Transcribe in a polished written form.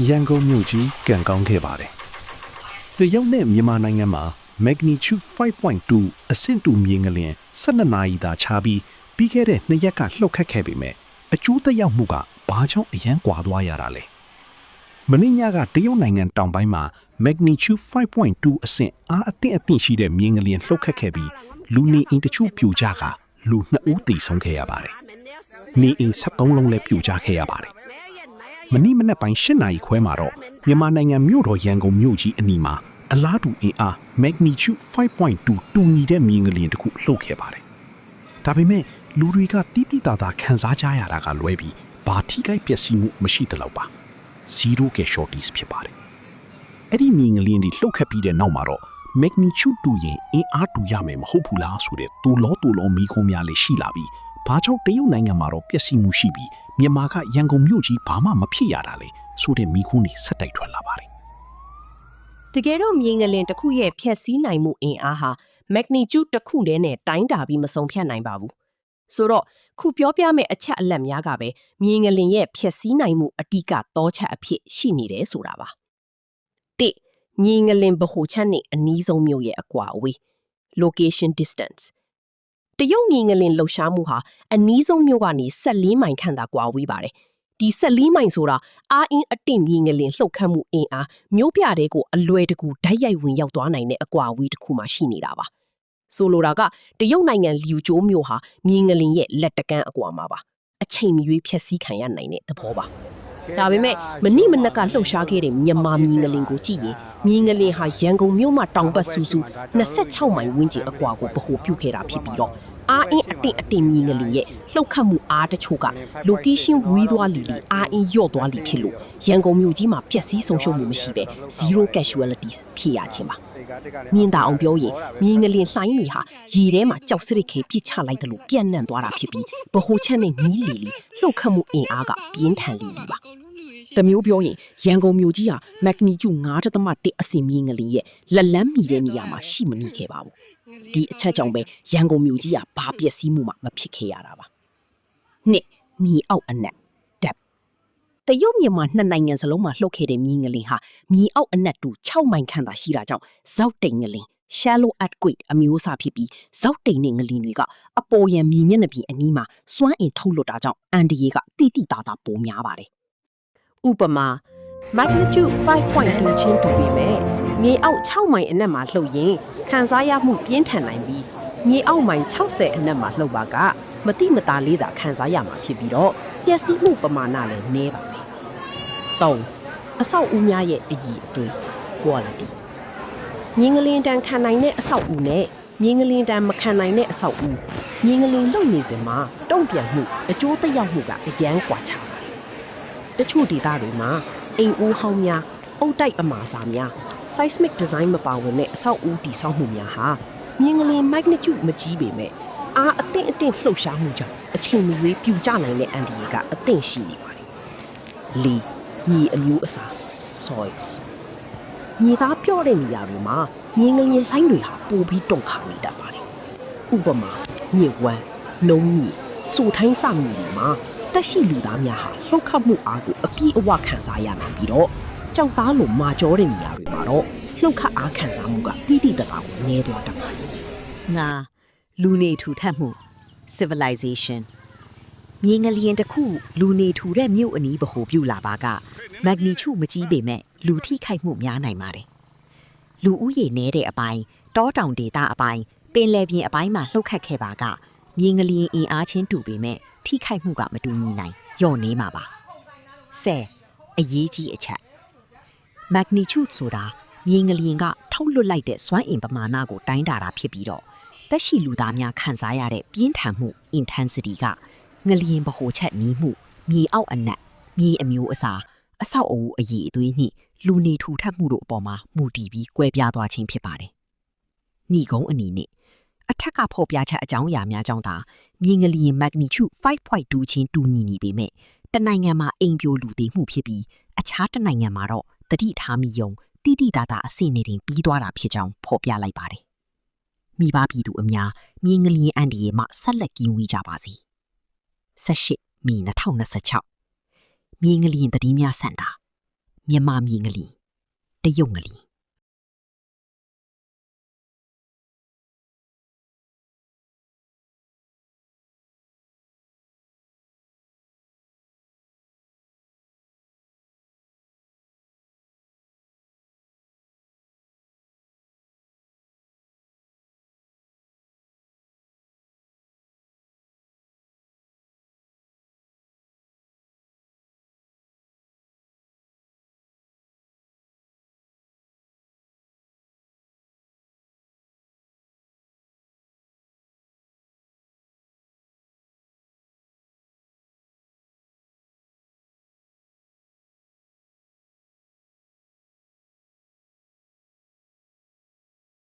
ရန်ကုန်မြို့ကြီးကံကောင်းခဲ့ပါတယ်။တရုတ်နဲ့မြန်မာနိုင်ငံမှာ magnitude 5.2 အဆင့်တူမြေငလျင်12နာရီသာခြားပြီးခဲ့တဲ့2ရက်ကလှုပ်ခတ်ခဲ့ပေမဲ့အကျိုးသက်ရောက်မှုကဘာကြောင့်အရန်ကွာသွားရတာလဲ။မင်းညကတရုတ်နိုင်ငံတောင်ပိုင်းမှာ magnitude 5.2 အဆင့်အားအသင့်ရှိတဲ့မြေငလျင်လှုပ်ခတ်ခဲ့ပြီးလူနေအိမ်တချို့ပြိုကျကလူ2ဦးသေဆုံးခဲ့ရပါတယ်။နေအိမ်73လုံးလည်းပြိုကျခဲ့ရပါတယ်။မနေ့မနက်ပိုင်း8နာရီခွဲမှာတော့မြန်မာနိုင်ငံမြို့တော်ရန်ကုန်မြို့ကြီးအနီးမှာအလားတူအင်အား magnitude 5.2 တူညီတဲ့မြေငလျင်တစ်ခုလှုပ်ခဲ့ပါတယ်။ဒါပေမဲ့လူတွေကတိတိတာတာခံစားကြရတာကလွဲပြီးဘာထိခိုက်ပျက်စီးမှုမရှိသလောက်ပါ။ zero casualties ဖြစ်ပါတယ်။အဲ့ဒီမြေငလျင်တွေလှုပ်ခတ်ပြီးတဲ့နောက်မှာတော့ magnitude တူရင်အင်အားတူရမယ်မဟုတ်ဘူးလားဆိုတဲ့တူလောမီးခုံးများလည်းရှိလာပြီးဘာကြောင့်တရုတ်နိုင်ငံမှာတော့ပျက်စီးမှုရှိပြီးမြန်မာကရန်ကုန်မြို့ကြီးဘာမှမဖြစ်ရတာလေဆိုတဲ့မီးခုံးတွေဆက်တိုက်ထွက်လာပါတယ်တကယ်တော့မြေငလင်တစ်ခုရဲ့ဖျက်ဆီးနိုင်မှုအင်အားဟာ magnitude တစ်ခုတည်းနဲ့တိုင်းတာပြီးမဆုံးဖြတ်နိုင်ပါဘူးဆိုတော့ခုပြောပြမယ့်အချက်အလက်များကပဲမြေငလင်ရဲ့ဖျက်ဆီးနိုင်မှုအတိကသောချက်အဖြစ်ရှိနေတယ်ဆိုတာပါ၁မြေငလင်ဗဟိုချက်နဲ့အနီးဆုံးမြို့ရဲ့အကွာအဝေး location distance တရုတ်မြေငလင်လှုပ်ရှားမှုဟာအနီးဆုံးမြို့ကနေ14မိုင်ခန့်သာကွာဝေးပါတယ်ဒီ14မိုင်ဆိုတာအားအင်းအတင့်မြေငလင်လှုပ်ခတ်မှုအင်အားမြို့ပြတဲ့ကိုအလွယ်တကူဓာတ်ရိုက်ဝင်ရောက်သွားနိုင်တဲ့အကွာအဝေးတစ်ခုမှရှိနေတာပါဆိုလိုတာကတရုတ်နိုင်ငံလျူကျိုးမြို့ဟာမြေငလင်ရဲ့လက်တကမ်းအကွာမှာပါအချိန်မရွေးဖျက်ဆီးခံရနိုင်တဲ့သဘောပါဒါပေမဲ့မနက်ကလှုပ်ရှားခဲ့တဲ့မြန်မာမြေငလင်ကိုကြည့်ရင်မြေငလင်ဟာရန်ကုန်မြို့မှာတောင်ပတ်ဆူ26မိုင်ဝန်းကျင်အကွာကိုဗဟိုပြုခဲ့တာဖြစ်ပြီးတော့အားအင်းအတင်မြေငလင်ရဲ့လှုပ်ခတ်မှုအားတချို့က location ဝေးသွားလီအားအင်းညော့သွားလီဖြစ်လို့ရန်ကုန်မြို့ကြီးမှာပျက်စီးဆုံးရှုံးမှုမရှိပဲ zero casualties ဖြစ်ရခြင်းပါမြင်တာအောင်ပြောရင်မြေငလင်လှိုင်းတွေဟာရေထဲမှာကြောက်စရစ်ခဲပြစ်ချလိုက်တယ်လို့ပြန့်နှံ့သွားတာဖြစ်ပြီးဗဟိုချက်နဲ့နီးလီလှုပ်ခတ်မှုအင်အားကပြင်းထန်လီပါတမျိုးပြောရင်ရန်ကုန်မြို့ကြီးဟာ magnitude 5.1 အဆင့်မြေငလင်ရဲ့လက်လန်းမီတဲ့နေရာမှာရှိမနေခဲ့ပါဘူးဒီအချက်ကြောင့်ပဲရန်ကုန်မြို့ကြီးဟာဘာပျက်စီးမှုမှမဖြစ်ခဲ့ရတာပါနှစ်မြေအောက်အနက် depth တရုတ်မြန်မာနှစ်နိုင်ငံစလုံးမှာလှုပ်ခဲ့တဲ့မြေငလင်ဟာမြေအောက်အနက်တူ6မိုင်ခန့်သာရှိတာကြောင့်ဇောက်တိန်ငလင် shallow earthquake အမျိုးအစားဖြစ်ပြီးဇောက်တိန်နဲ့ငလင်တွေကအပေါ်ယံမြေမျက်နှာပြင်အနီးမှာစွမ်းအင်ထုတ်လွှတ်တာကြောင့်အန်ဒီယေကတိတိတာတာပိုများပါတယ်ဥပမာ magnitude 5.2 ချင်းတူပေမဲ့မြေအောက်6မိုင်အနက်မှာလှုပ်ရင်ခံစားရမှုပြင်းထန်နိုင်ပြီးမြေအောက်မိုင်60အနက်မှာလှုပ်ပါကမတိမတာလေးသာခံစားရမှာဖြစ်ပြီးတော့ပျက်စီးမှုပမာဏလည်းနည်းပါမယ်3အဆောက်အဦများရဲ့အည်အသွေး quality မြေငလင်တန်ခံနိုင်တဲ့အဆောက်အဦနဲ့မြေငလင်တန်မခံနိုင်တဲ့အဆောက်အဦမြေငလင်လှုပ်နေစဉ်မှာတုံ့ပြန်မှုအကျိုးသက်ရောက်မှုကအရန်ကွာခြားပါတယ်တချို့ဒေသတွေမှာအိမ်အိုးဟောင်းများအုတ်တိုက်အမာစာများ seismic design မပါဝင်တဲ့အဆောက်အဦတည်ဆောက်မှုများဟာမြေငလင် magnitude မကြီးပေမဲ့အားအသင့်လှုပ်ရှားမှုကြောင့်အချိန်မရွေးပြူကျနိုင်တဲ့အန်ဒီယေကအသင့်ရှိနေပါတယ်။လေမြေအမျိုးအစား soils မြေသားပြော့တဲ့နေရာတွေမှာမြေငလင်လှိုင်းတွေဟာပိုပြီးတုန်ခါနေတတ်ပါတယ်။ဥပမာမြေဝမ်းလုံးမြေစိုထိုင်းစမြေတွေမှာတက်ရှိလူသားများဟာလှုပ်ခတ်မှုအားကိုအပြည့်အဝခံစားရနိုင်ပြီးတော့ကြောက်သားလိုမာကြောတဲ့နေရာတွေမှာတော့လှုပ်ခတ်အားခံစားမှုကတိတိတတ်တာကိုနည်းသွားတတ်ပါတယ်။ငါလူနေထူထပ်မှု civilization မြေငလျင်တစ်ခုလူနေထူတဲ့မြို့အနီးဗဟိုပြုလာပါက magnitude မကြီးပေမဲ့လူထိခိုက်မှုများနိုင်ပါတယ်။လူဦးရေနည်းတဲ့အပိုင်းတောတောင်ဒေသအပိုင်းပင်လယ်ပြင်အပိုင်းမှာလှုပ်ခတ်ခဲ့ပါကမြေငလျင်အင်အားချင်းတူပေမဲ့ထိခိုက်မှုကမတူညီနိုင်လျော့နေမှာပါ။10အရေးကြီးအချက် magnitude ဆိုတာမြေငလျင်ကထုတ်လွှတ်လိုက်တဲ့စွမ်းအင်ပမာဏကိုတိုင်းတာတာဖြစ်ပြီးတော့တက်ရှိလူသားများခံစားရတဲ့ပြင်းထန်မှု intensity ကငလျင်ဗဟိုချက်နီးမှုမြေအောက်အနက်မြေအမျိုးအစားအဆောက်အဦအည်အသွေးနှင့်လူနေထူထပ်မှုတို့အပေါ်မှာမူတည်ပြီးကွဲပြားသွားခြင်းဖြစ်ပါတယ်။ညီကုန်းအနေနဲ့အထက်ကဖော်ပြချက်အကြောင်းအရာများကြောင့်သာမြေငလျင် magnitude 5.2 ချင်းတူညီနေပေမဲ့တနိုင်ငံမှာအိမ်ပြိုလူသေးမှုဖြစ်ပြီးအခြားတနိုင်ငံမှာတော့တတိထားမိယုံတိတိတာတာအဆင့်နဲ့တင်ပြီးသွားတာဖြစ်ကြောင်းဖော်ပြလိုက်ပါတယ်။မိဘပြည်သူအများမြေငလျင်အန်ဒီယေမှဆက်လက်ကင်းဝေးကြပါစေ။18 မီ 2026မြေငလျင်သတင်းများစံတာ မြန်မာမြေငလီတရုတ်ငလီ